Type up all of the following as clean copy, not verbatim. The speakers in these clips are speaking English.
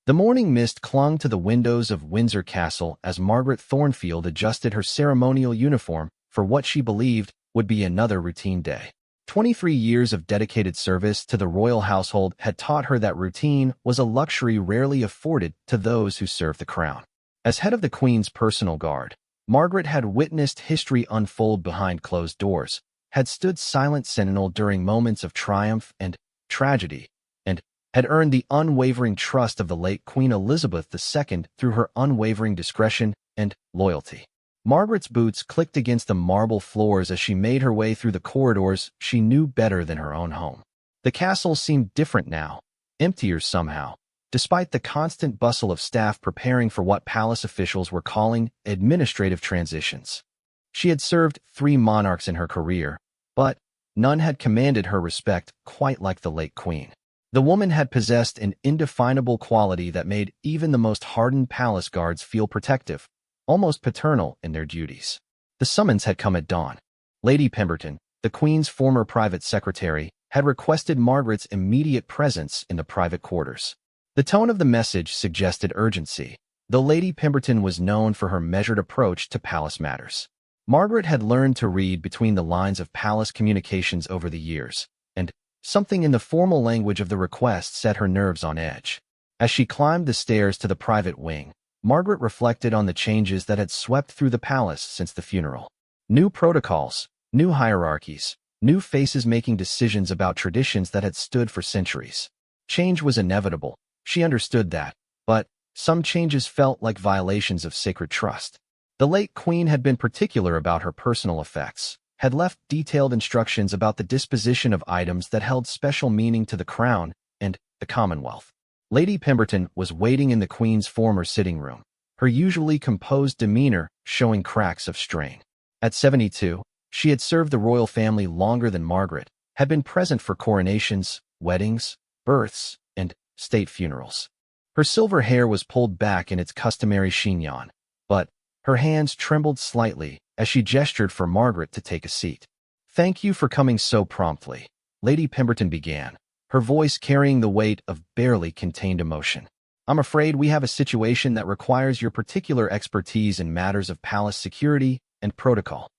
The morning mist clung to the windows of Windsor Castle as Margaret Thornfield adjusted her ceremonial uniform for what she believed would be another routine day. 23 years of dedicated service to the royal household had taught her that routine was a luxury rarely afforded to those who serve the crown. As head of the Queen's personal guard, Margaret had witnessed history unfold behind closed doors, had stood silent sentinel during moments of triumph and tragedy, and had earned the unwavering trust of the late Queen Elizabeth II through her unwavering discretion and loyalty. Margaret's boots clicked against the marble floors as she made her way through the corridors she knew better than her own home. The castle seemed different now, emptier somehow, despite the constant bustle of staff preparing for what palace officials were calling administrative transitions. She had served 3 monarchs in her career, but none had commanded her respect quite like the late Queen. The woman had possessed an indefinable quality that made even the most hardened palace guards feel protective, almost paternal in their duties. The summons had come at dawn. Lady Pemberton, the Queen's former private secretary, had requested Margaret's immediate presence in the private quarters. The tone of the message suggested urgency, though Lady Pemberton was known for her measured approach to palace matters. Margaret had learned to read between the lines of palace communications over the years, and something in the formal language of the request set her nerves on edge. As she climbed the stairs to the private wing, Margaret reflected on the changes that had swept through the palace since the funeral. New protocols, new hierarchies, new faces making decisions about traditions that had stood for centuries. Change was inevitable, she understood that, but some changes felt like violations of sacred trust. The late Queen had been particular about her personal effects, had left detailed instructions about the disposition of items that held special meaning to the crown and the Commonwealth. Lady Pemberton was waiting in the Queen's former sitting room, her usually composed demeanor showing cracks of strain. At 72, she had served the royal family longer than Margaret, had been present for coronations, weddings, births, and state funerals. Her silver hair was pulled back in its customary chignon, but her hands trembled slightly as she gestured for Margaret to take a seat. "Thank you for coming so promptly," Lady Pemberton began, her voice carrying the weight of barely contained emotion. "I'm afraid we have a situation that requires your particular expertise in matters of palace security and protocol."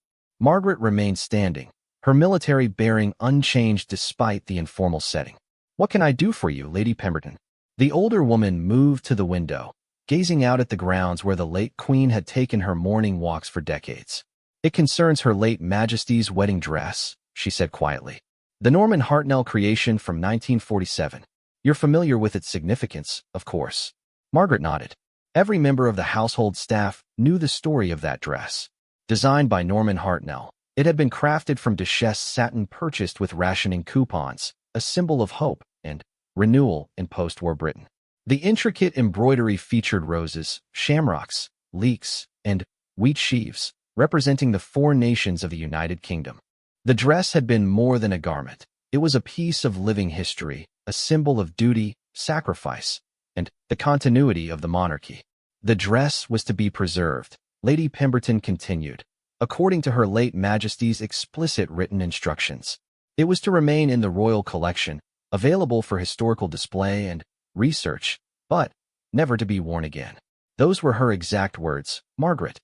Margaret remained standing, her military bearing unchanged despite the informal setting. "What can I do for you, Lady Pemberton?" The older woman moved to the window, gazing out at the grounds where the late Queen had taken her morning walks for decades. "It concerns Her late Majesty's wedding dress," she said quietly. "The Norman Hartnell creation from 1947. You're familiar with its significance, of course." Margaret nodded. Every member of the household staff knew the story of that dress. Designed by Norman Hartnell, it had been crafted from Duchesse satin purchased with rationing coupons, a symbol of hope and renewal in post-war Britain. The intricate embroidery featured roses, shamrocks, leeks, and wheat sheaves, representing the 4 nations of the United Kingdom. The dress had been more than a garment. It was a piece of living history, a symbol of duty, sacrifice, and the continuity of the monarchy. The dress was to be preserved, Lady Pemberton continued, according to Her late Majesty's explicit written instructions. It was to remain in the royal collection, available for historical display and research, but never to be worn again. Those were her exact words, Margaret.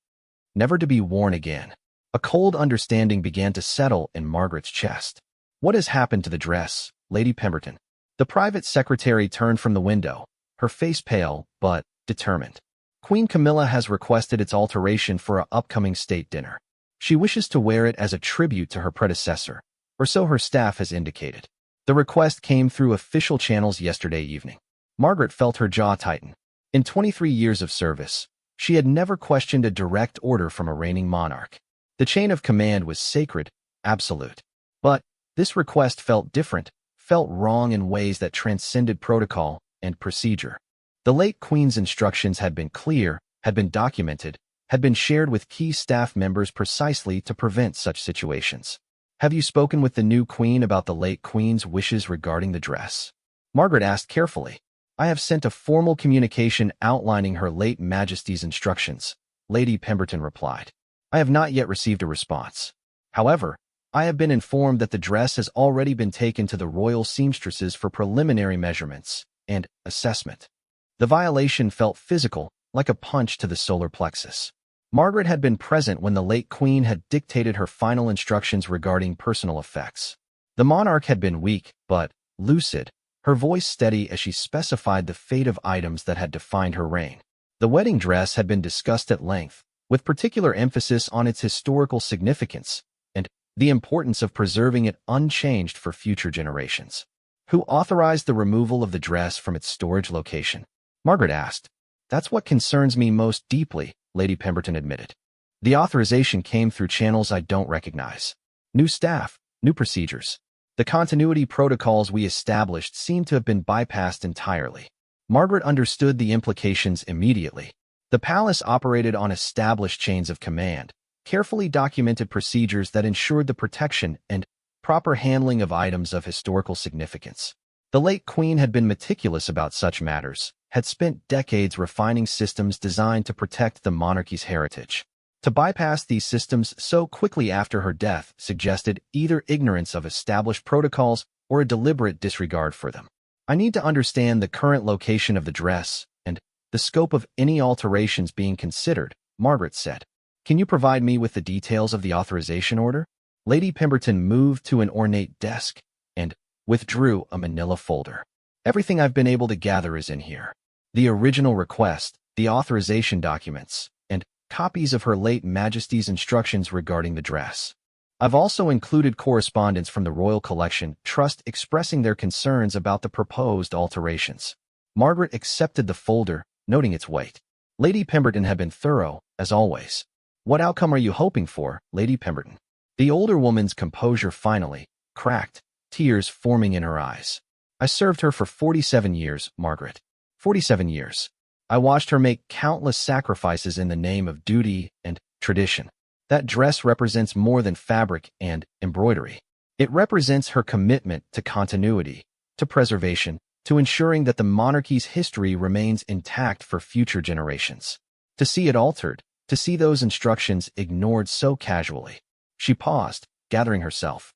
Never to be worn again. A cold understanding began to settle in Margaret's chest. "What has happened to the dress, Lady Pemberton?" The private secretary turned from the window, her face pale but determined. "Queen Camilla has requested its alteration for an upcoming state dinner. She wishes to wear it as a tribute to her predecessor, or so her staff has indicated. The request came through official channels yesterday evening." Margaret felt her jaw tighten. In 23 years of service, she had never questioned a direct order from a reigning monarch. The chain of command was sacred, absolute. But this request felt different, felt wrong in ways that transcended protocol and procedure. The late Queen's instructions had been clear, had been documented, had been shared with key staff members precisely to prevent such situations. "Have you spoken with the new Queen about the late Queen's wishes regarding the dress?" Margaret asked carefully. "I have sent a formal communication outlining Her late Majesty's instructions," Lady Pemberton replied. "I have not yet received a response. However, I have been informed that the dress has already been taken to the royal seamstresses for preliminary measurements and assessment." The violation felt physical, like a punch to the solar plexus. Margaret had been present when the late queen had dictated her final instructions regarding personal effects. The monarch had been weak, but lucid, her voice steady as she specified the fate of items that had defined her reign. The wedding dress had been discussed at length, with particular emphasis on its historical significance and the importance of preserving it unchanged for future generations. Who authorized the removal of the dress from its storage location? Margaret asked. That's what concerns me most deeply, Lady Pemberton admitted. The authorization came through channels I don't recognize. New staff, new procedures. The continuity protocols we established seem to have been bypassed entirely. Margaret understood the implications immediately. The palace operated on established chains of command, carefully documented procedures that ensured the protection and proper handling of items of historical significance. The late queen had been meticulous about such matters, had spent decades refining systems designed to protect the monarchy's heritage. To bypass these systems so quickly after her death suggested either ignorance of established protocols or a deliberate disregard for them. I need to understand the current location of the dress and the scope of any alterations being considered, Margaret said. Can you provide me with the details of the authorization order? Lady Pemberton moved to an ornate desk and withdrew a manila folder. Everything I've been able to gather is in here. The original request, the authorization documents, and copies of Her late Majesty's instructions regarding the dress. I've also included correspondence from the Royal Collection Trust expressing their concerns about the proposed alterations. Margaret accepted the folder, noting its weight. Lady Pemberton had been thorough, as always. What outcome are you hoping for, Lady Pemberton? The older woman's composure finally cracked, tears forming in her eyes. I served her for 47 years, Margaret. 47 years. I watched her make countless sacrifices in the name of duty and tradition. That dress represents more than fabric and embroidery. It represents her commitment to continuity, to preservation, to ensuring that the monarchy's history remains intact for future generations. To see it altered, to see those instructions ignored so casually. She paused, gathering herself.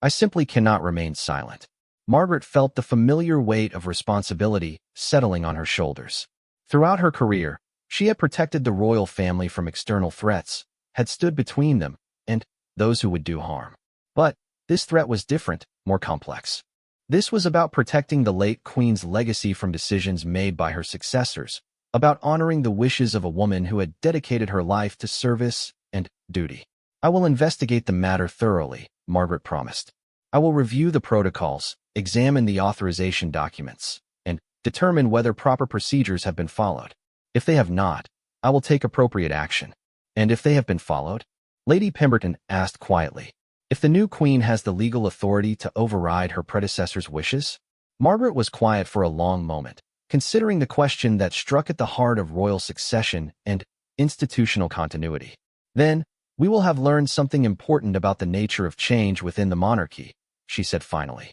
I simply cannot remain silent. Margaret felt the familiar weight of responsibility settling on her shoulders. Throughout her career, she had protected the royal family from external threats, had stood between them and those who would do harm. But this threat was different, more complex. This was about protecting the late queen's legacy from decisions made by her successors, about honoring the wishes of a woman who had dedicated her life to service and duty. I will investigate the matter thoroughly, Margaret promised. I will review the protocols, examine the authorization documents, and determine whether proper procedures have been followed. If they have not, I will take appropriate action. And if they have been followed? Lady Pemberton asked quietly. If the new queen has the legal authority to override her predecessor's wishes? Margaret was quiet for a long moment, considering the question that struck at the heart of royal succession and institutional continuity. Then, we will have learned something important about the nature of change within the monarchy, she said finally.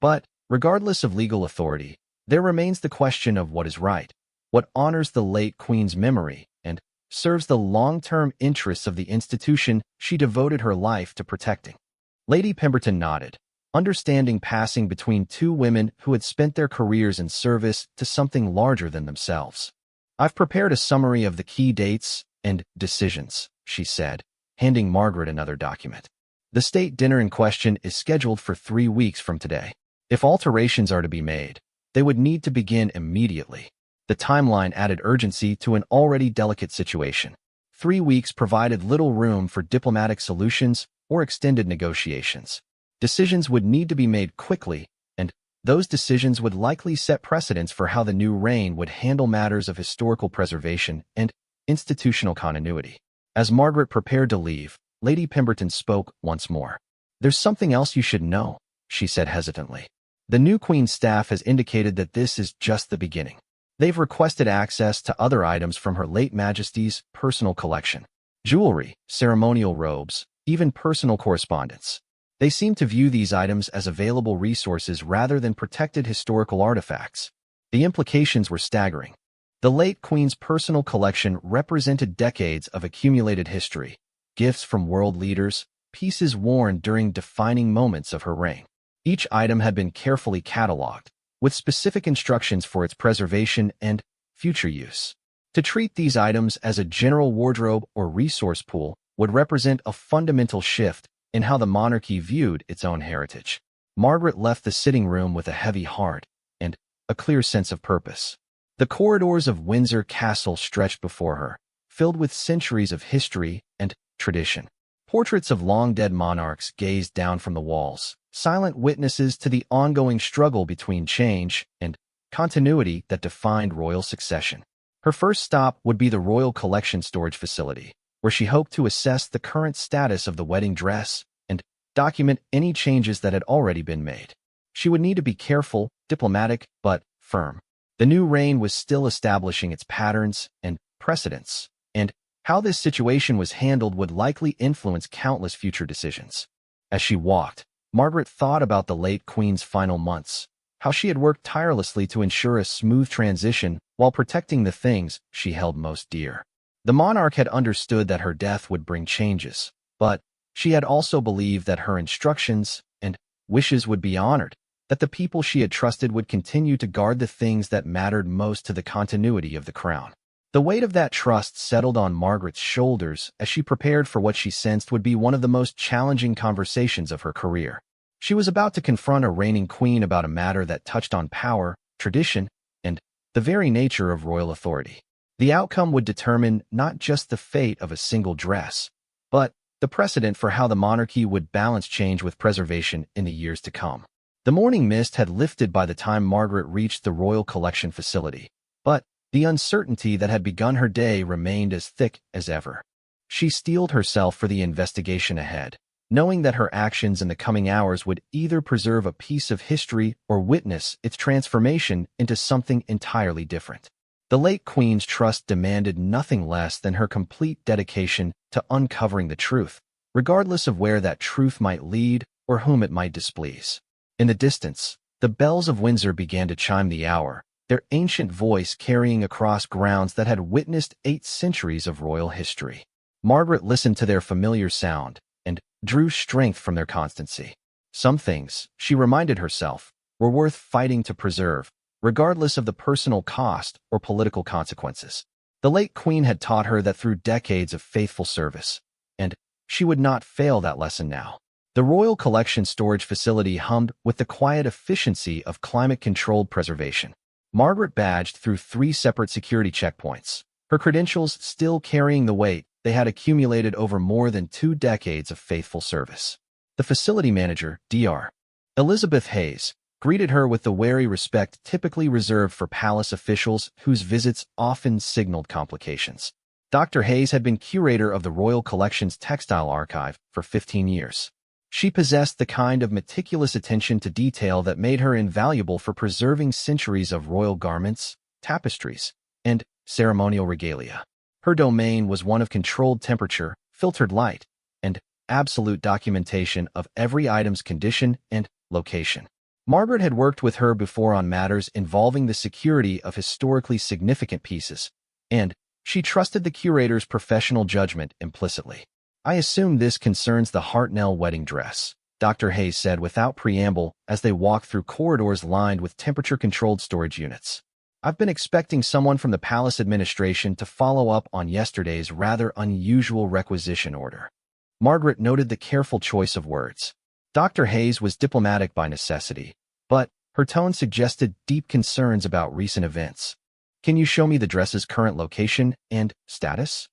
But, regardless of legal authority, there remains the question of what is right, what honors the late queen's memory, and serves the long-term interests of the institution she devoted her life to protecting. Lady Pemberton nodded, understanding passing between two women who had spent their careers in service to something larger than themselves. I've prepared a summary of the key dates and decisions, she said, handing Margaret another document. The state dinner in question is scheduled for 3 weeks from today. If alterations are to be made, they would need to begin immediately. The timeline added urgency to an already delicate situation. 3 weeks provided little room for diplomatic solutions or extended negotiations. Decisions would need to be made quickly, and those decisions would likely set precedents for how the new reign would handle matters of historical preservation and institutional continuity. As Margaret prepared to leave, Lady Pemberton spoke once more. There's something else you should know, she said hesitantly. The new Queen's staff has indicated that this is just the beginning. They've requested access to other items from Her late Majesty's personal collection. Jewelry, ceremonial robes, even personal correspondence. They seem to view these items as available resources rather than protected historical artifacts. The implications were staggering. The late Queen's personal collection represented decades of accumulated history, gifts from world leaders, pieces worn during defining moments of her reign. Each item had been carefully catalogued, with specific instructions for its preservation and future use. To treat these items as a general wardrobe or resource pool would represent a fundamental shift in how the monarchy viewed its own heritage. Margaret left the sitting room with a heavy heart and a clear sense of purpose. The corridors of Windsor Castle stretched before her, filled with centuries of history and tradition. Portraits of long-dead monarchs gazed down from the walls, silent witnesses to the ongoing struggle between change and continuity that defined royal succession. Her first stop would be the Royal Collection Storage Facility, where she hoped to assess the current status of the wedding dress and document any changes that had already been made. She would need to be careful, diplomatic, but firm. The new reign was still establishing its patterns and precedents, and how this situation was handled would likely influence countless future decisions. As she walked, Margaret thought about the late Queen's final months, how she had worked tirelessly to ensure a smooth transition while protecting the things she held most dear. The monarch had understood that her death would bring changes, but she had also believed that her instructions and wishes would be honored, that the people she had trusted would continue to guard the things that mattered most to the continuity of the crown. The weight of that trust settled on Margaret's shoulders as she prepared for what she sensed would be one of the most challenging conversations of her career. She was about to confront a reigning queen about a matter that touched on power, tradition, and the very nature of royal authority. The outcome would determine not just the fate of a single dress, but the precedent for how the monarchy would balance change with preservation in the years to come. The morning mist had lifted by the time Margaret reached the Royal Collection facility, but the uncertainty that had begun her day remained as thick as ever. She steeled herself for the investigation ahead, knowing that her actions in the coming hours would either preserve a piece of history or witness its transformation into something entirely different. The late Queen's trust demanded nothing less than her complete dedication to uncovering the truth, regardless of where that truth might lead or whom it might displease. In the distance, the bells of Windsor began to chime the hour, their ancient voice carrying across grounds that had witnessed 8 centuries of royal history. Margaret listened to their familiar sound and drew strength from their constancy. Some things, she reminded herself, were worth fighting to preserve, regardless of the personal cost or political consequences. The late Queen had taught her that through decades of faithful service, and she would not fail that lesson now. The Royal Collection Storage Facility hummed with the quiet efficiency of climate-controlled preservation. Margaret badged through 3 separate security checkpoints, her credentials still carrying the weight they had accumulated over more than 2 decades of faithful service. The facility manager, Dr. Elizabeth Hayes, greeted her with the wary respect typically reserved for palace officials whose visits often signaled complications. Dr. Hayes had been curator of the Royal Collection's textile archive for 15 years. She possessed the kind of meticulous attention to detail that made her invaluable for preserving centuries of royal garments, tapestries, and ceremonial regalia. Her domain was one of controlled temperature, filtered light, and absolute documentation of every item's condition and location. Margaret had worked with her before on matters involving the security of historically significant pieces, and she trusted the curator's professional judgment implicitly. "I assume this concerns the Hartnell wedding dress," Dr. Hayes said without preamble as they walked through corridors lined with temperature-controlled storage units. "I've been expecting someone from the palace administration to follow up on yesterday's rather unusual requisition order." Margaret noted the careful choice of words. Dr. Hayes was diplomatic by necessity, but her tone suggested deep concerns about recent events. "Can you show me the dress's current location and status?"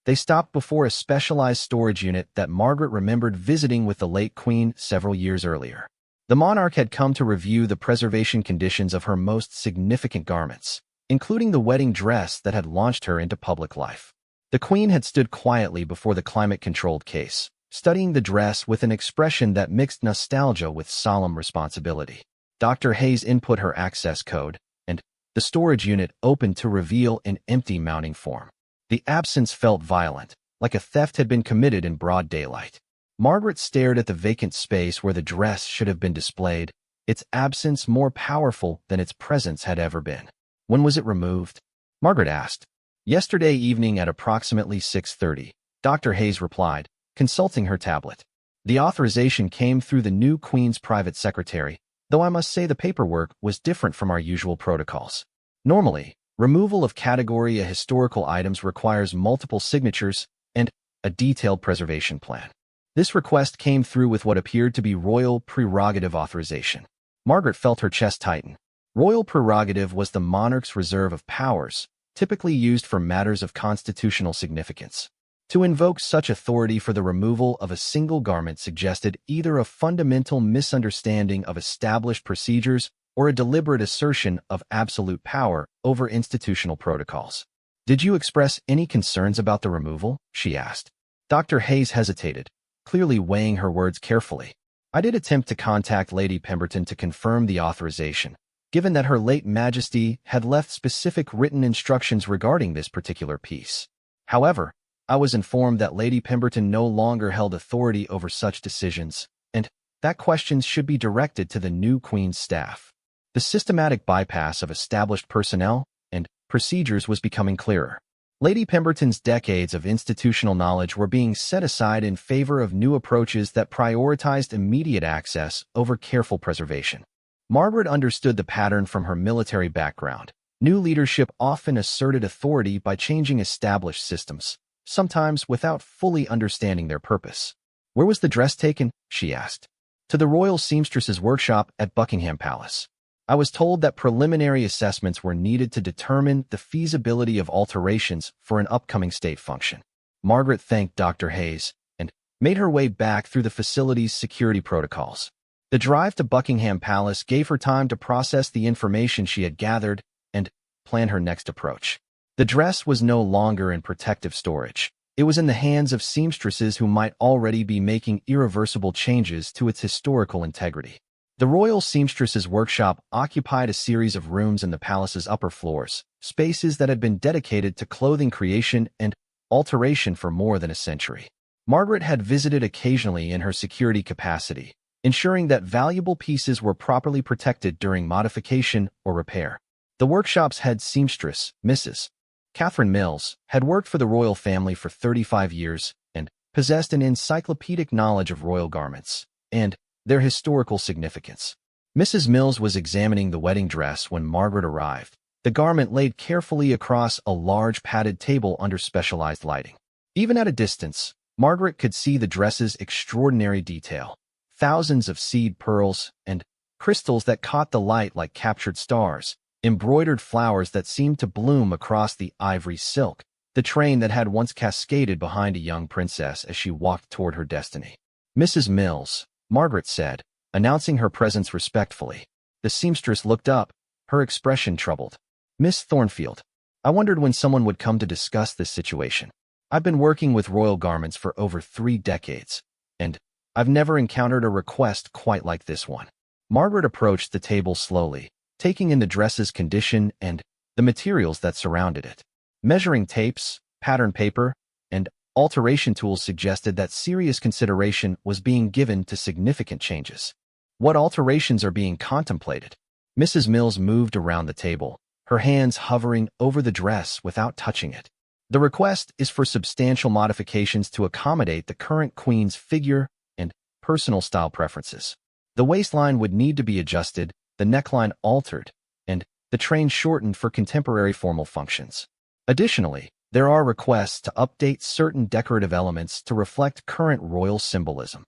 They stopped before a specialized storage unit that Margaret remembered visiting with the late Queen several years earlier. The monarch had come to review the preservation conditions of her most significant garments, including the wedding dress that had launched her into public life. The Queen had stood quietly before the climate-controlled case, studying the dress with an expression that mixed nostalgia with solemn responsibility. Dr. Hayes input her access code, and the storage unit opened to reveal an empty mounting form. The absence felt violent, like a theft had been committed in broad daylight. Margaret stared at the vacant space where the dress should have been displayed, its absence more powerful than its presence had ever been. "When was it removed?" Margaret asked. "Yesterday evening at approximately 6:30, Dr. Hayes replied, consulting her tablet. "The authorization came through the new Queen's private secretary, though I must say the paperwork was different from our usual protocols. Normally, Removal of Category A historical items requires multiple signatures and a detailed preservation plan. This request came through with what appeared to be royal prerogative authorization. Margaret felt her chest tighten. Royal prerogative was the monarch's reserve of powers, typically used for matters of constitutional significance. To invoke such authority for the removal of a single garment suggested either a fundamental misunderstanding of established procedures or a deliberate assertion of absolute power over institutional protocols. "Did you express any concerns about the removal?" she asked. Dr. Hayes hesitated, clearly weighing her words carefully. "I did attempt to contact Lady Pemberton to confirm the authorization, given that Her late Majesty had left specific written instructions regarding this particular piece. However, I was informed that Lady Pemberton no longer held authority over such decisions, and that questions should be directed to the new Queen's staff." The systematic bypass of established personnel and procedures was becoming clearer. Lady Pemberton's decades of institutional knowledge were being set aside in favor of new approaches that prioritized immediate access over careful preservation. Margaret understood the pattern from her military background. New leadership often asserted authority by changing established systems, sometimes without fully understanding their purpose. "Where was the dress taken?" she asked. "To the Royal Seamstress's workshop at Buckingham Palace. I was told that preliminary assessments were needed to determine the feasibility of alterations for an upcoming state function." Margaret thanked Dr. Hayes and made her way back through the facility's security protocols. The drive to Buckingham Palace gave her time to process the information she had gathered and plan her next approach. The dress was no longer in protective storage. It was in the hands of seamstresses who might already be making irreversible changes to its historical integrity. The Royal Seamstress's workshop occupied a series of rooms in the palace's upper floors, spaces that had been dedicated to clothing creation and alteration for more than a century. Margaret had visited occasionally in her security capacity, ensuring that valuable pieces were properly protected during modification or repair. The workshop's head seamstress, Mrs. Catherine Mills, had worked for the royal family for 35 years and possessed an encyclopedic knowledge of royal garments and their historical significance. Mrs. Mills was examining the wedding dress when Margaret arrived, the garment laid carefully across a large padded table under specialized lighting. Even at a distance, Margaret could see the dress's extraordinary detail, thousands of seed pearls and crystals that caught the light like captured stars, embroidered flowers that seemed to bloom across the ivory silk, the train that had once cascaded behind a young princess as she walked toward her destiny. "Mrs. Mills," Margaret said, announcing her presence respectfully. The seamstress looked up, her expression troubled. "Miss Thornfield, I wondered when someone would come to discuss this situation. I've been working with royal garments for over 3 decades, and I've never encountered a request quite like this one." Margaret approached the table slowly, taking in the dress's condition and the materials that surrounded it. Measuring tapes, pattern paper, and alteration tools suggested that serious consideration was being given to significant changes. "What alterations are being contemplated?" Mrs. Mills moved around the table, her hands hovering over the dress without touching it. "The request is for substantial modifications to accommodate the current Queen's figure and personal style preferences. The waistline would need to be adjusted, the neckline altered, and the train shortened for contemporary formal functions. Additionally, there are requests to update certain decorative elements to reflect current royal symbolism."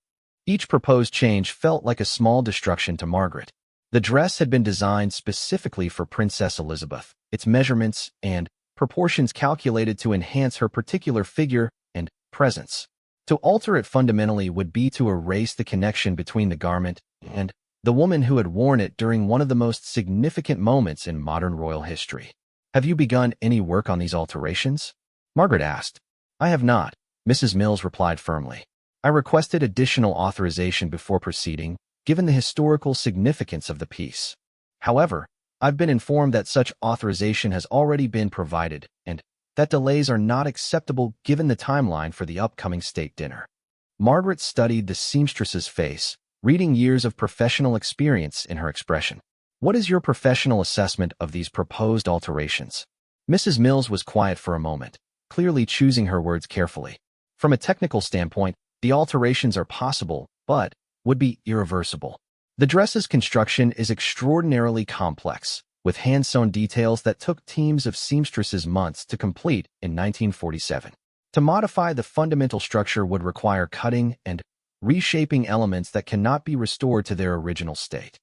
Each proposed change felt like a small destruction to Margaret. The dress had been designed specifically for Princess Elizabeth, its measurements and proportions calculated to enhance her particular figure and presence. To alter it fundamentally would be to erase the connection between the garment and the woman who had worn it during one of the most significant moments in modern royal history. "Have you begun any work on these alterations?" Margaret asked. "I have not," Mrs. Mills replied firmly. "I requested additional authorization before proceeding, given the historical significance of the piece. However, I've been informed that such authorization has already been provided and that delays are not acceptable given the timeline for the upcoming state dinner." Margaret studied the seamstress's face, reading years of professional experience in her expression. "What is your professional assessment of these proposed alterations?" Mrs. Mills was quiet for a moment, clearly choosing her words carefully. "From a technical standpoint, the alterations are possible, but would be irreversible. The dress's construction is extraordinarily complex, with hand-sewn details that took teams of seamstresses months to complete in 1947. To modify the fundamental structure would require cutting and reshaping elements that cannot be restored to their original state.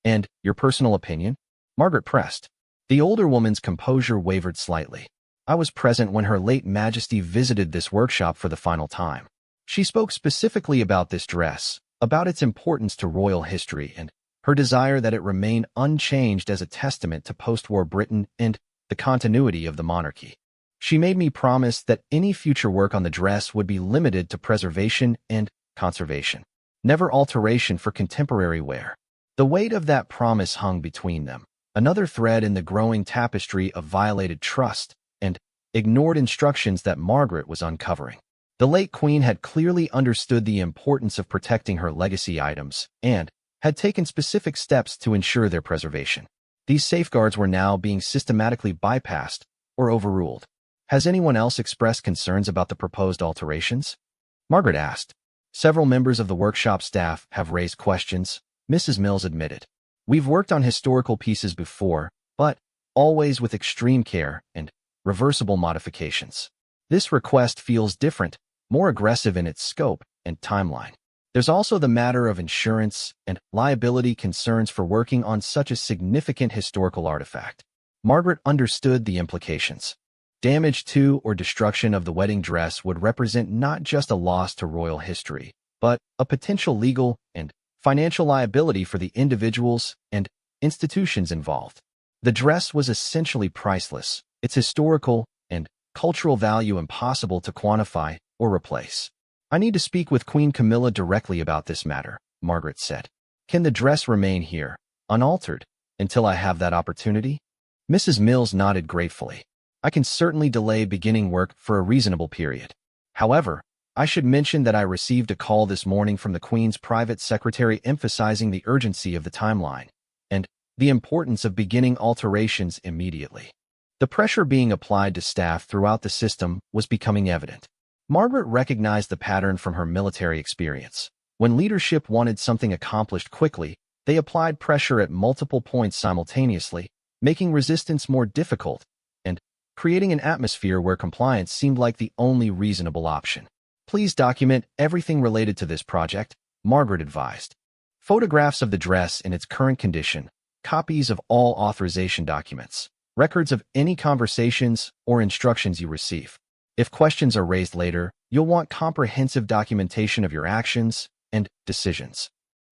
And your personal opinion? Margaret pressed. The older woman's composure wavered slightly. I was present when Her late Majesty visited this workshop for the final time. She spoke specifically about this dress, about its importance to royal history, and her desire that it remain unchanged as a testament to post-war Britain and the continuity of the monarchy. She made me promise that any future work on the dress would be limited to preservation and conservation, never alteration for contemporary wear. The weight of that promise hung between them, another thread in the growing tapestry of violated trust and ignored instructions that Margaret was uncovering. The late Queen had clearly understood the importance of protecting her legacy items and had taken specific steps to ensure their preservation. These safeguards were now being systematically bypassed or overruled. Has anyone else expressed concerns about the proposed alterations? Margaret asked. Several members of the workshop staff have raised questions, Mrs. Mills admitted. We've worked on historical pieces before, but always with extreme care and reversible modifications. This request feels different, more aggressive in its scope and timeline. There's also the matter of insurance and liability concerns for working on such a significant historical artifact. Margaret understood the implications. Damage to or destruction of the wedding dress would represent not just a loss to royal history, but a potential legal and financial liability for the individuals and institutions involved. The dress was essentially priceless, its historical and cultural value impossible to quantify or replace. I need to speak with Queen Camilla directly about this matter, Margaret said. Can the dress remain here, unaltered, until I have that opportunity? Mrs. Mills nodded gratefully. I can certainly delay beginning work for a reasonable period. However, I should mention that I received a call this morning from the Queen's private secretary emphasizing the urgency of the timeline and the importance of beginning alterations immediately. The pressure being applied to staff throughout the system was becoming evident. Margaret recognized the pattern from her military experience. When leadership wanted something accomplished quickly, they applied pressure at multiple points simultaneously, making resistance more difficult and creating an atmosphere where compliance seemed like the only reasonable option. Please document everything related to this project, Margaret advised. Photographs of the dress in its current condition, copies of all authorization documents, records of any conversations or instructions you receive. If questions are raised later, you'll want comprehensive documentation of your actions and decisions.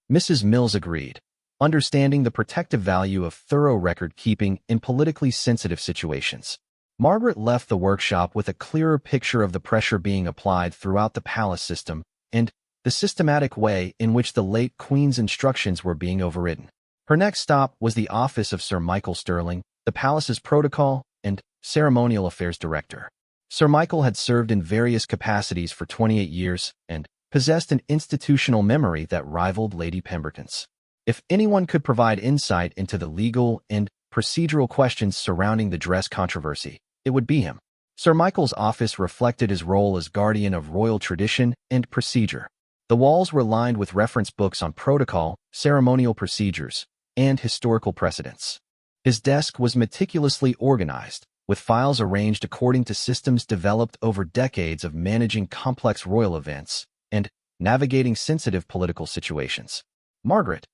Mrs. Mills agreed, understanding the protective value of thorough record-keeping in politically sensitive situations. Margaret left the workshop with a clearer picture of the pressure being applied throughout the palace system and the systematic way in which the late Queen's instructions were being overridden. Her next stop was the office of Sir Michael Stirling, the palace's protocol and ceremonial affairs director. Sir Michael had served in various capacities for 28 years and possessed an institutional memory that rivaled Lady Pemberton's. If anyone could provide insight into the legal and procedural questions surrounding the dress controversy, it would be him. Sir Michael's office reflected his role as guardian of royal tradition and procedure. The walls were lined with reference books on protocol, ceremonial procedures, and historical precedents. His desk was meticulously organized, with files arranged according to systems developed over decades of managing complex royal events and navigating sensitive political situations. Margaret,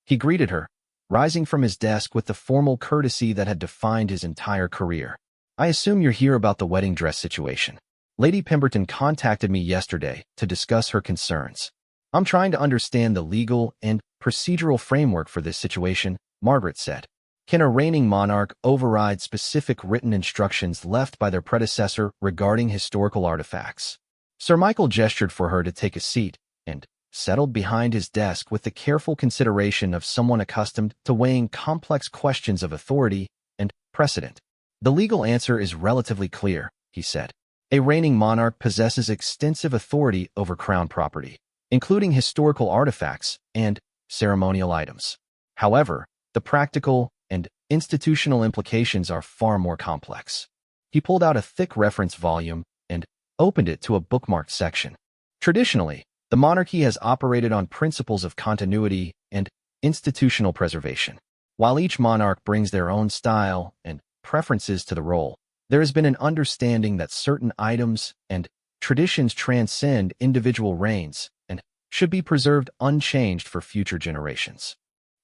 he greeted her, rising from his desk with the formal courtesy that had defined his entire career. I assume you're here about the wedding dress situation. Lady Pemberton contacted me yesterday to discuss her concerns. I'm trying to understand the legal and procedural framework for this situation, Margaret said. Can a reigning monarch override specific written instructions left by their predecessor regarding historical artifacts? Sir Michael gestured for her to take a seat and settled behind his desk with the careful consideration of someone accustomed to weighing complex questions of authority and precedent. The legal answer is relatively clear, he said. A reigning monarch possesses extensive authority over crown property, including historical artifacts and ceremonial items. However, the practical and institutional implications are far more complex. He pulled out a thick reference volume and opened it to a bookmarked section. Traditionally, the monarchy has operated on principles of continuity and institutional preservation. While each monarch brings their own style and preferences to the role, there has been an understanding that certain items and traditions transcend individual reigns and should be preserved unchanged for future generations.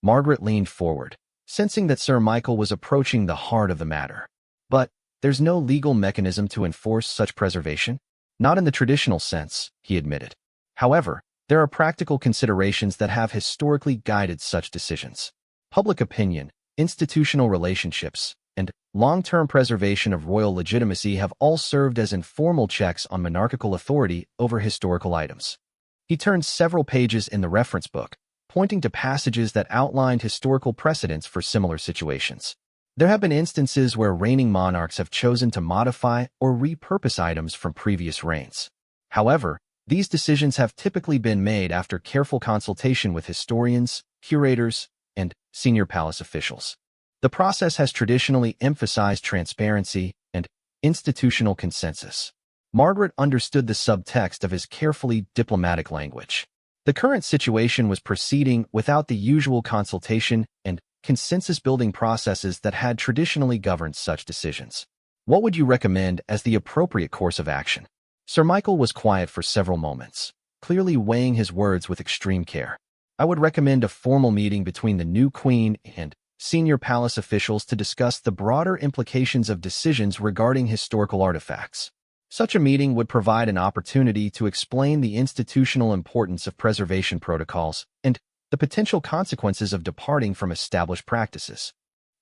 Margaret leaned forward, sensing that Sir Michael was approaching the heart of the matter. But there's no legal mechanism to enforce such preservation? Not in the traditional sense, he admitted. However, there are practical considerations that have historically guided such decisions. Public opinion, institutional relationships, and long-term preservation of royal legitimacy have all served as informal checks on monarchical authority over historical items. He turned several pages in the reference book, pointing to passages that outlined historical precedents for similar situations. There have been instances where reigning monarchs have chosen to modify or repurpose items from previous reigns. However, these decisions have typically been made after careful consultation with historians, curators, and senior palace officials. The process has traditionally emphasized transparency and institutional consensus. Margaret understood the subtext of his carefully diplomatic language. The current situation was proceeding without the usual consultation and consensus-building processes that had traditionally governed such decisions. What would you recommend as the appropriate course of action? Sir Michael was quiet for several moments, clearly weighing his words with extreme care. I would recommend a formal meeting between the new queen and senior palace officials to discuss the broader implications of decisions regarding historical artifacts. Such a meeting would provide an opportunity to explain the institutional importance of preservation protocols and the potential consequences of departing from established practices.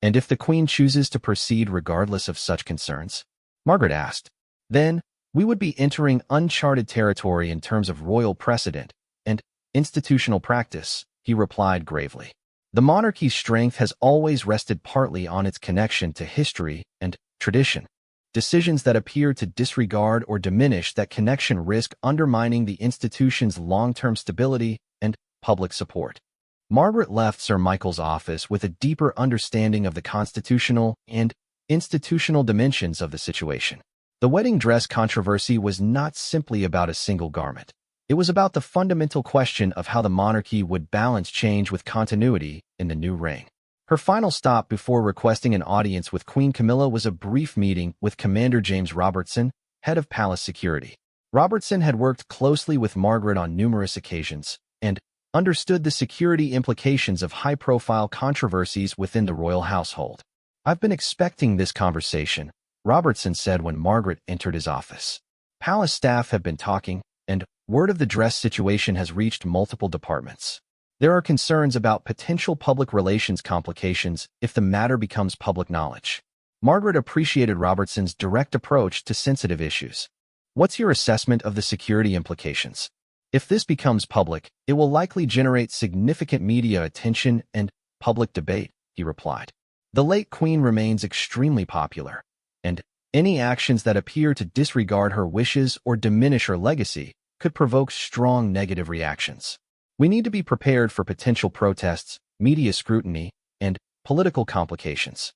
And if the Queen chooses to proceed regardless of such concerns? Margaret asked. Then, we would be entering uncharted territory in terms of royal precedent and institutional practice, he replied gravely. The monarchy's strength has always rested partly on its connection to history and tradition. Decisions that appear to disregard or diminish that connection risk undermining the institution's long-term stability and public support. Margaret left Sir Michael's office with a deeper understanding of the constitutional and institutional dimensions of the situation. The wedding dress controversy was not simply about a single garment. It was about the fundamental question of how the monarchy would balance change with continuity in the new reign. Her final stop before requesting an audience with Queen Camilla was a brief meeting with Commander James Robertson, head of palace security. Robertson had worked closely with Margaret on numerous occasions and understood the security implications of high-profile controversies within the royal household. I've been expecting this conversation, Robertson said when Margaret entered his office. Palace staff have been talking, and word of the dress situation has reached multiple departments. There are concerns about potential public relations complications if the matter becomes public knowledge. Margaret appreciated Robertson's direct approach to sensitive issues. What's your assessment of the security implications? If this becomes public, it will likely generate significant media attention and public debate, he replied. The late Queen remains extremely popular, and any actions that appear to disregard her wishes or diminish her legacy could provoke strong negative reactions. We need to be prepared for potential protests, media scrutiny, and political complications.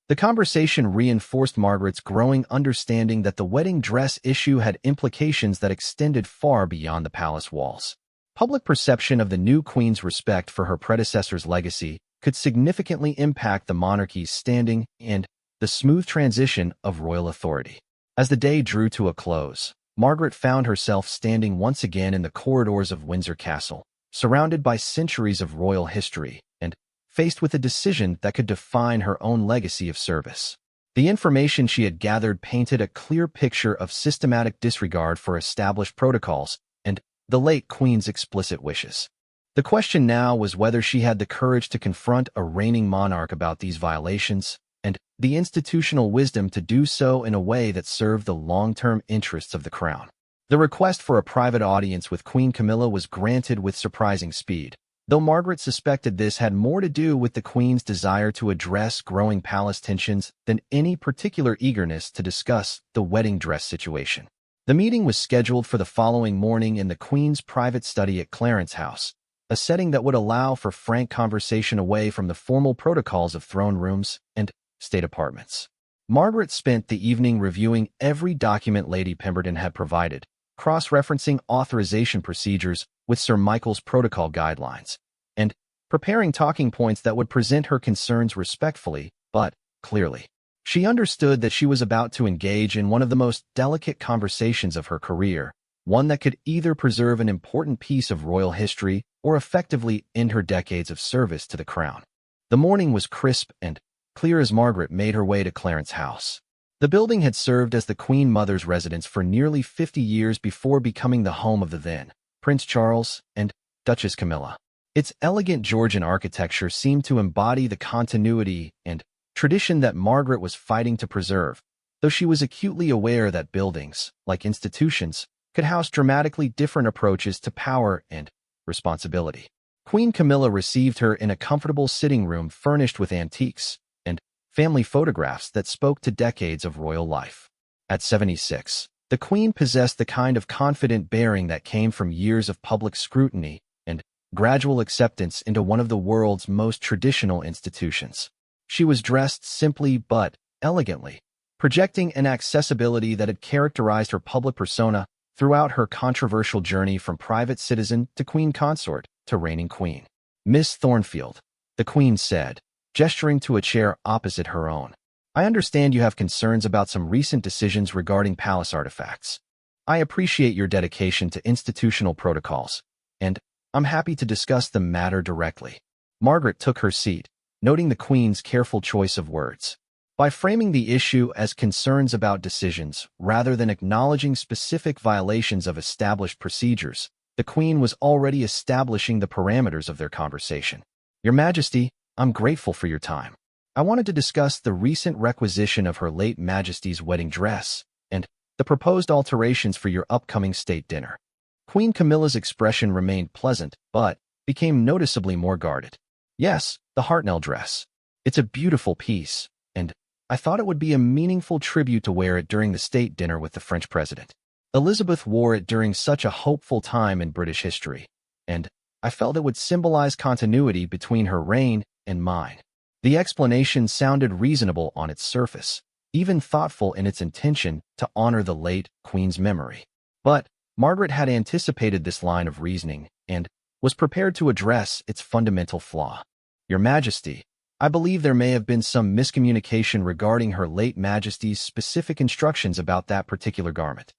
The conversation reinforced Margaret's growing understanding that the wedding dress issue had implications that extended far beyond the palace walls. Public perception of the new queen's respect for her predecessor's legacy could significantly impact the monarchy's standing and the smooth transition of royal authority. As the day drew to a close, Margaret found herself standing once again in the corridors of Windsor Castle, surrounded by centuries of royal history and faced with a decision that could define her own legacy of service. The information she had gathered painted a clear picture of systematic disregard for established protocols and the late Queen's explicit wishes. The question now was whether she had the courage to confront a reigning monarch about these violations and the institutional wisdom to do so in a way that served the long-term interests of the crown. The request for a private audience with Queen Camilla was granted with surprising speed, though Margaret suspected this had more to do with the Queen's desire to address growing palace tensions than any particular eagerness to discuss the wedding dress situation. The meeting was scheduled for the following morning in the Queen's private study at Clarence House, a setting that would allow for frank conversation away from the formal protocols of throne rooms and state apartments. Margaret spent the evening reviewing every document Lady Pemberton had provided, cross-referencing authorization procedures with Sir Michael's protocol guidelines, and preparing talking points that would present her concerns respectfully, but clearly. She understood that she was about to engage in one of the most delicate conversations of her career, one that could either preserve an important piece of royal history or effectively end her decades of service to the crown. The morning was crisp and clear as Margaret made her way to Clarence's house. The building had served as the Queen Mother's residence for nearly 50 years before becoming the home of the then Prince Charles and Duchess Camilla. Its elegant Georgian architecture seemed to embody the continuity and tradition that Margaret was fighting to preserve, though she was acutely aware that buildings, like institutions, could house dramatically different approaches to power and responsibility. Queen Camilla received her in a comfortable sitting room furnished with antiques and family photographs that spoke to decades of royal life. At 76, the Queen possessed the kind of confident bearing that came from years of public scrutiny and gradual acceptance into one of the world's most traditional institutions. She was dressed simply but elegantly, projecting an accessibility that had characterized her public persona throughout her controversial journey from private citizen to queen consort to reigning queen. "Miss Thornfield," the Queen said, gesturing to a chair opposite her own. "I understand you have concerns about some recent decisions regarding palace artifacts. I appreciate your dedication to institutional protocols, and I'm happy to discuss the matter directly." Margaret took her seat, noting the Queen's careful choice of words. By framing the issue as concerns about decisions rather than acknowledging specific violations of established procedures, the Queen was already establishing the parameters of their conversation. "Your Majesty, I'm grateful for your time. I wanted to discuss the recent requisition of Her late Majesty's wedding dress and the proposed alterations for your upcoming state dinner." Queen Camilla's expression remained pleasant, but became noticeably more guarded. "Yes, the Hartnell dress. It's a beautiful piece, and I thought it would be a meaningful tribute to wear it during the state dinner with the French president. Elizabeth wore it during such a hopeful time in British history, and I felt it would symbolize continuity between her reign and mine." The explanation sounded reasonable on its surface, even thoughtful in its intention to honor the late Queen's memory. But Margaret had anticipated this line of reasoning and was prepared to address its fundamental flaw. "Your Majesty, I believe there may have been some miscommunication regarding Her late Majesty's specific instructions about that particular garment."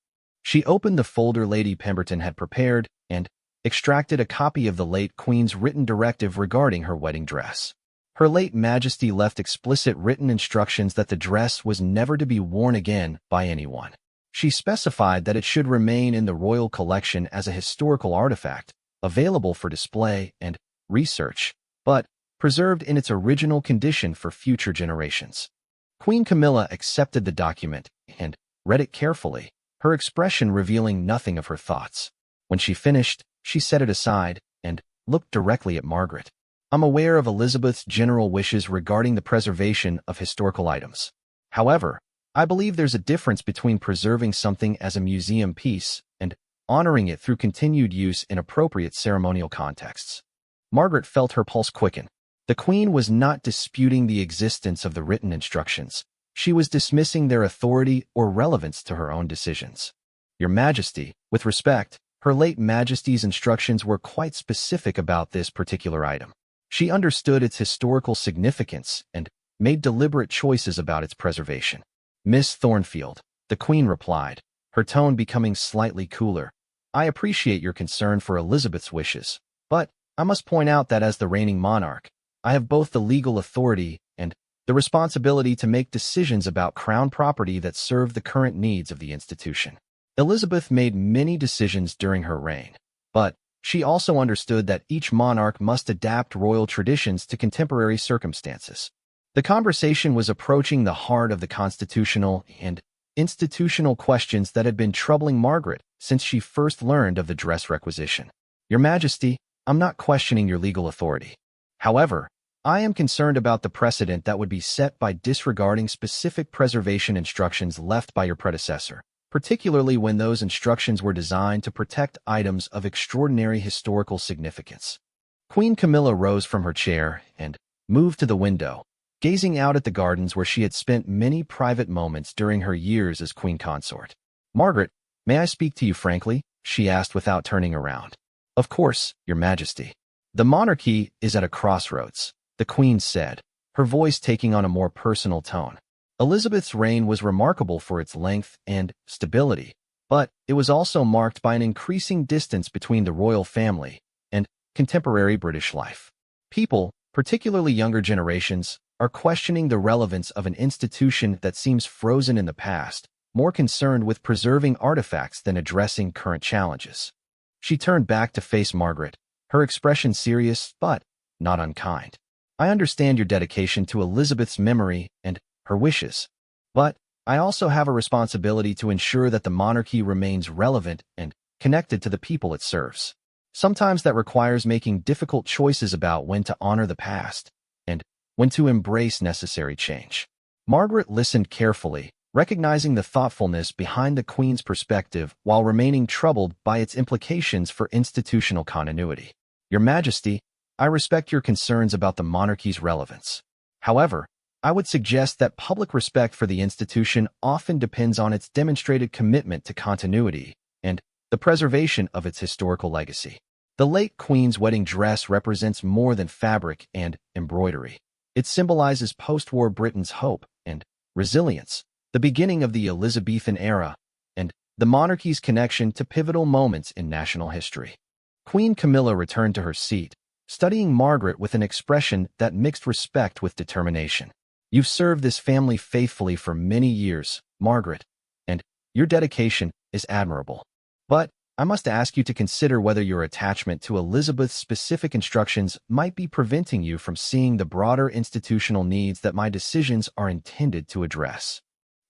She opened the folder Lady Pemberton had prepared and extracted a copy of the late Queen's written directive regarding her wedding dress. Her late Majesty left explicit written instructions that the dress was never to be worn again by anyone. She specified that it should remain in the royal collection as a historical artifact, available for display and research, but preserved in its original condition for future generations. Queen Camilla accepted the document and read it carefully, her expression revealing nothing of her thoughts. When she finished, she set it aside and looked directly at Margaret. "I'm aware of Elizabeth's general wishes regarding the preservation of historical items. However, I believe there's a difference between preserving something as a museum piece and honoring it through continued use in appropriate ceremonial contexts." Margaret felt her pulse quicken. The Queen was not disputing the existence of the written instructions. She was dismissing their authority or relevance to her own decisions. "Your Majesty, with respect, Her late Majesty's instructions were quite specific about this particular item. She understood its historical significance and made deliberate choices about its preservation." "Miss Thornfield," the Queen replied, her tone becoming slightly cooler, "I appreciate your concern for Elizabeth's wishes, but I must point out that as the reigning monarch, I have both the legal authority and the responsibility to make decisions about crown property that serve the current needs of the institution." Elizabeth made many decisions during her reign, but she also understood that each monarch must adapt royal traditions to contemporary circumstances. The conversation was approaching the heart of the constitutional and institutional questions that had been troubling Margaret since she first learned of the dress requisition. "Your Majesty, I'm not questioning your legal authority. However, I am concerned about the precedent that would be set by disregarding specific preservation instructions left by your predecessor, particularly when those instructions were designed to protect items of extraordinary historical significance." Queen Camilla rose from her chair and moved to the window, gazing out at the gardens where she had spent many private moments during her years as queen consort. "Margaret, may I speak to you frankly?" she asked without turning around. "Of course, Your Majesty." The monarchy is at a crossroads, the Queen said, her voice taking on a more personal tone. Elizabeth's reign was remarkable for its length and stability, but it was also marked by an increasing distance between the royal family and contemporary British life. People, particularly younger generations, are questioning the relevance of an institution that seems frozen in the past, more concerned with preserving artifacts than addressing current challenges. She turned back to face Margaret, her expression serious but not unkind. I understand your dedication to Elizabeth's memory and her wishes, but I also have a responsibility to ensure that the monarchy remains relevant and connected to the people it serves. Sometimes that requires making difficult choices about when to honor the past and when to embrace necessary change. Margaret listened carefully, recognizing the thoughtfulness behind the Queen's perspective while remaining troubled by its implications for institutional continuity. Your Majesty, I respect your concerns about the monarchy's relevance. However, I would suggest that public respect for the institution often depends on its demonstrated commitment to continuity and the preservation of its historical legacy. The late Queen's wedding dress represents more than fabric and embroidery. It symbolizes post-war Britain's hope and resilience, the beginning of the Elizabethan era, and the monarchy's connection to pivotal moments in national history. Queen Camilla returned to her seat, studying Margaret with an expression that mixed respect with determination. You've served this family faithfully for many years, Margaret, and your dedication is admirable. But I must ask you to consider whether your attachment to Elizabeth's specific instructions might be preventing you from seeing the broader institutional needs that my decisions are intended to address.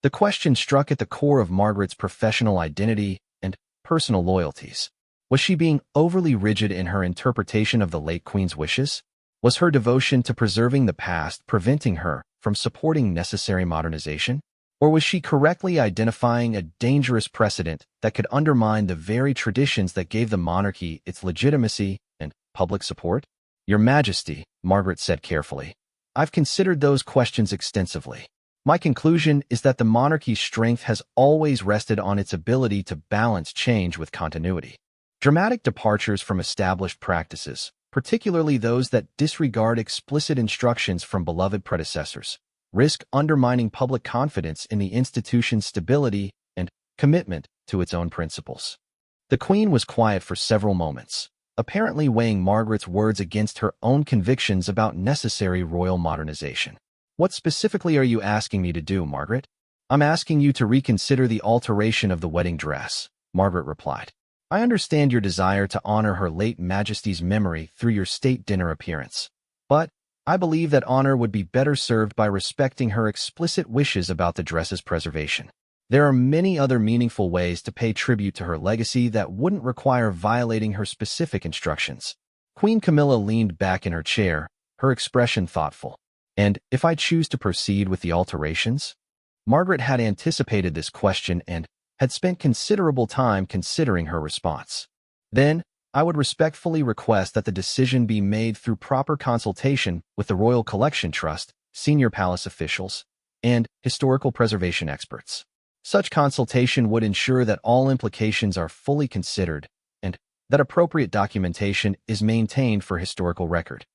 The question struck at the core of Margaret's professional identity and personal loyalties. Was she being overly rigid in her interpretation of the late Queen's wishes? Was her devotion to preserving the past preventing her from supporting necessary modernization? Or was she correctly identifying a dangerous precedent that could undermine the very traditions that gave the monarchy its legitimacy and public support? Your Majesty, Margaret said carefully, I've considered those questions extensively. My conclusion is that the monarchy's strength has always rested on its ability to balance change with continuity. Dramatic departures from established practices, particularly those that disregard explicit instructions from beloved predecessors, risk undermining public confidence in the institution's stability and commitment to its own principles. The Queen was quiet for several moments, apparently weighing Margaret's words against her own convictions about necessary royal modernization. What specifically are you asking me to do, Margaret? I'm asking you to reconsider the alteration of the wedding dress, Margaret replied. I understand your desire to honor Her late Majesty's memory through your state dinner appearance, but I believe that honor would be better served by respecting her explicit wishes about the dress's preservation. There are many other meaningful ways to pay tribute to her legacy that wouldn't require violating her specific instructions. Queen Camilla leaned back in her chair, her expression thoughtful. And if I choose to proceed with the alterations? Margaret had anticipated this question and had spent considerable time considering her response. Then, I would respectfully request that the decision be made through proper consultation with the Royal Collection Trust, senior palace officials, and historical preservation experts. Such consultation would ensure that all implications are fully considered and that appropriate documentation is maintained for historical record.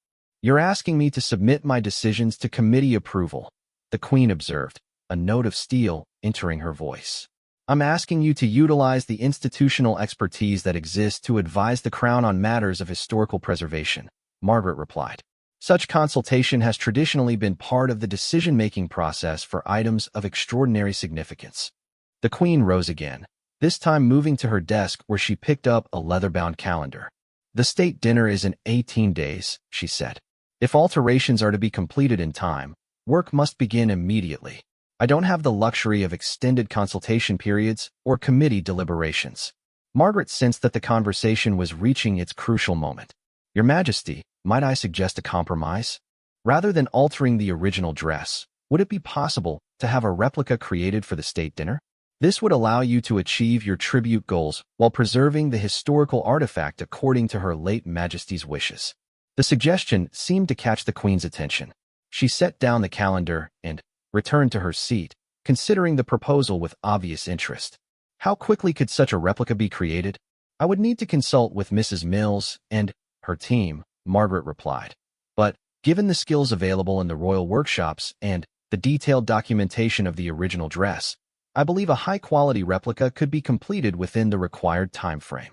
You're asking me to submit my decisions to committee approval, the Queen observed, a note of steel entering her voice. I'm asking you to utilize the institutional expertise that exists to advise the Crown on matters of historical preservation, Margaret replied. Such consultation has traditionally been part of the decision-making process for items of extraordinary significance. The Queen rose again, this time moving to her desk where she picked up a leather-bound calendar. The state dinner is in 18 days, she said. If alterations are to be completed in time, work must begin immediately. I don't have the luxury of extended consultation periods or committee deliberations. Margaret sensed that the conversation was reaching its crucial moment. Your Majesty, might I suggest a compromise? Rather than altering the original dress, would it be possible to have a replica created for the state dinner? This would allow you to achieve your tribute goals while preserving the historical artifact according to Her late Majesty's wishes. The suggestion seemed to catch the Queen's attention. She set down the calendar and returned to her seat, considering the proposal with obvious interest. How quickly could such a replica be created? I would need to consult with Mrs. Mills and her team, Margaret replied. But, given the skills available in the royal workshops and the detailed documentation of the original dress, I believe a high-quality replica could be completed within the required time frame.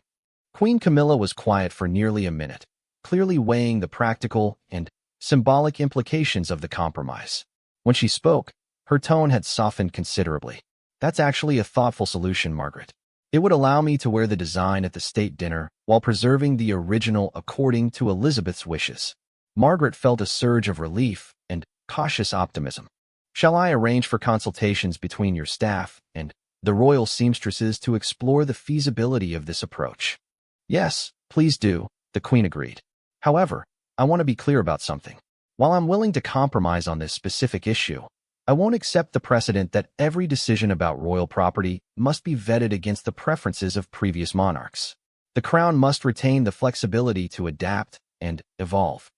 Queen Camilla was quiet for nearly a minute, clearly weighing the practical and symbolic implications of the compromise. When she spoke, her tone had softened considerably. That's actually a thoughtful solution, Margaret. It would allow me to wear the design at the state dinner while preserving the original according to Elizabeth's wishes. Margaret felt a surge of relief and cautious optimism. Shall I arrange for consultations between your staff and the royal seamstresses to explore the feasibility of this approach? Yes, please do, the Queen agreed. However, I want to be clear about something. While I'm willing to compromise on this specific issue, I won't accept the precedent that every decision about royal property must be vetted against the preferences of previous monarchs. The crown must retain the flexibility to adapt and evolve.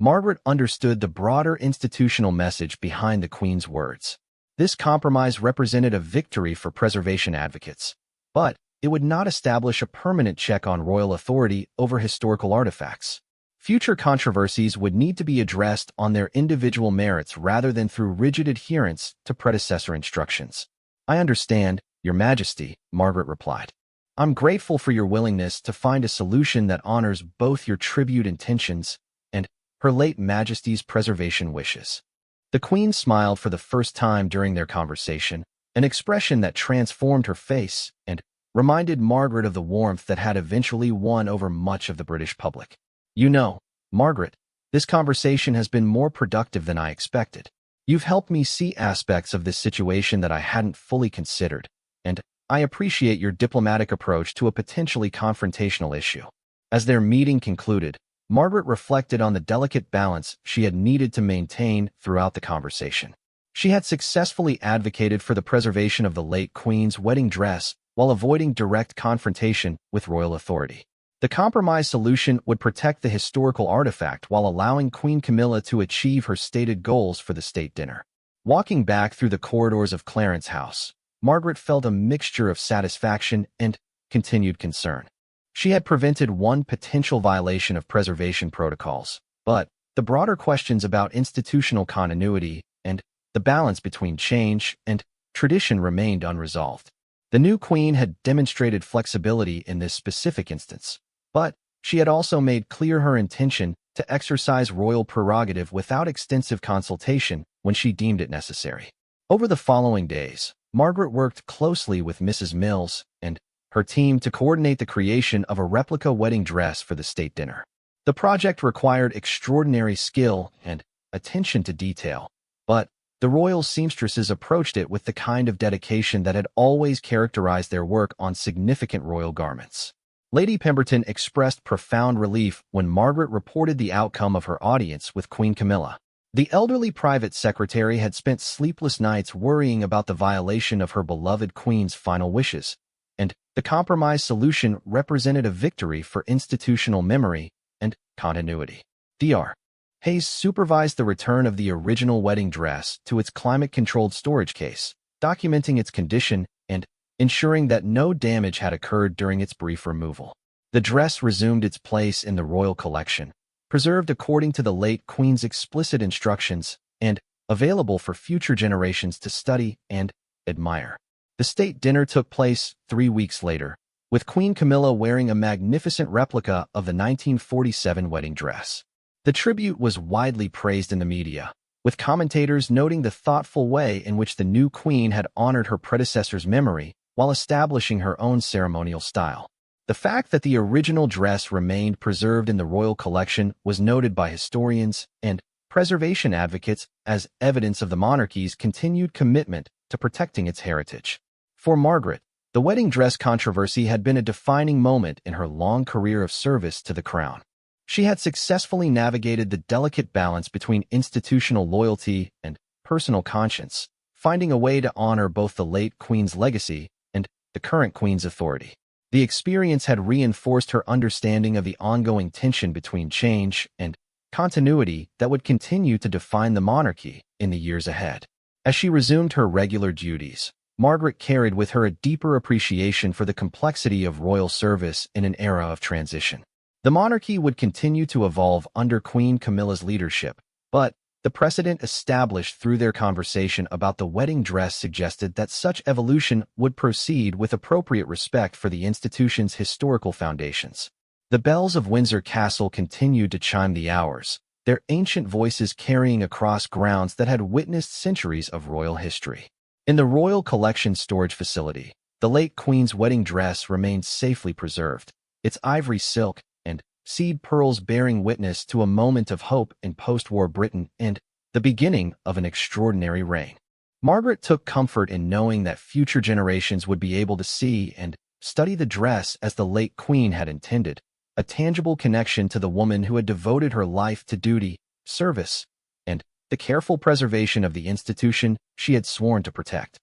Margaret understood the broader institutional message behind the Queen's words. This compromise represented a victory for preservation advocates, but it would not establish a permanent check on royal authority over historical artifacts. Future controversies would need to be addressed on their individual merits rather than through rigid adherence to predecessor instructions. I understand, Your Majesty, Margaret replied. I'm grateful for your willingness to find a solution that honors both your tribute intentions and Her late Majesty's preservation wishes. The Queen smiled for the first time during their conversation, an expression that transformed her face and reminded Margaret of the warmth that had eventually won over much of the British public. You know, Margaret, this conversation has been more productive than I expected. You've helped me see aspects of this situation that I hadn't fully considered, and I appreciate your diplomatic approach to a potentially confrontational issue. As their meeting concluded, Margaret reflected on the delicate balance she had needed to maintain throughout the conversation. She had successfully advocated for the preservation of the late Queen's wedding dress while avoiding direct confrontation with royal authority. The compromise solution would protect the historical artifact while allowing Queen Camilla to achieve her stated goals for the state dinner. Walking back through the corridors of Clarence House, Margaret felt a mixture of satisfaction and continued concern. She had prevented one potential violation of preservation protocols, but the broader questions about institutional continuity and the balance between change and tradition remained unresolved. The new Queen had demonstrated flexibility in this specific instance, but she had also made clear her intention to exercise royal prerogative without extensive consultation when she deemed it necessary. Over the following days, Margaret worked closely with Mrs. Mills and her team to coordinate the creation of a replica wedding dress for the state dinner. The project required extraordinary skill and attention to detail, but the royal seamstresses approached it with the kind of dedication that had always characterized their work on significant royal garments. Lady Pemberton expressed profound relief when Margaret reported the outcome of her audience with Queen Camilla. The elderly private secretary had spent sleepless nights worrying about the violation of her beloved Queen's final wishes, and the compromise solution represented a victory for institutional memory and continuity. Dr. Hayes supervised the return of the original wedding dress to its climate-controlled storage case, documenting its condition and ensuring that no damage had occurred during its brief removal. The dress resumed its place in the royal collection, preserved according to the late Queen's explicit instructions and available for future generations to study and admire. The state dinner took place 3 weeks later, with Queen Camilla wearing a magnificent replica of the 1947 wedding dress. The tribute was widely praised in the media, with commentators noting the thoughtful way in which the new Queen had honored her predecessor's memory while establishing her own ceremonial style. The fact that the original dress remained preserved in the royal collection was noted by historians and preservation advocates as evidence of the monarchy's continued commitment to protecting its heritage. For Margaret, the wedding dress controversy had been a defining moment in her long career of service to the crown. She had successfully navigated the delicate balance between institutional loyalty and personal conscience, finding a way to honor both the late Queen's legacy and the current Queen's authority. The experience had reinforced her understanding of the ongoing tension between change and continuity that would continue to define the monarchy in the years ahead. As she resumed her regular duties, Margaret carried with her a deeper appreciation for the complexity of royal service in an era of transition. The monarchy would continue to evolve under Queen Camilla's leadership, but the precedent established through their conversation about the wedding dress suggested that such evolution would proceed with appropriate respect for the institution's historical foundations. The bells of Windsor Castle continued to chime the hours, their ancient voices carrying across grounds that had witnessed centuries of royal history. In the Royal Collection Storage Facility, the late Queen's wedding dress remained safely preserved, its ivory silk and seed pearls bearing witness to a moment of hope in post-war Britain and the beginning of an extraordinary reign. Margaret took comfort in knowing that future generations would be able to see and study the dress as the late Queen had intended, a tangible connection to the woman who had devoted her life to duty, service, and the careful preservation of the institution she had sworn to protect.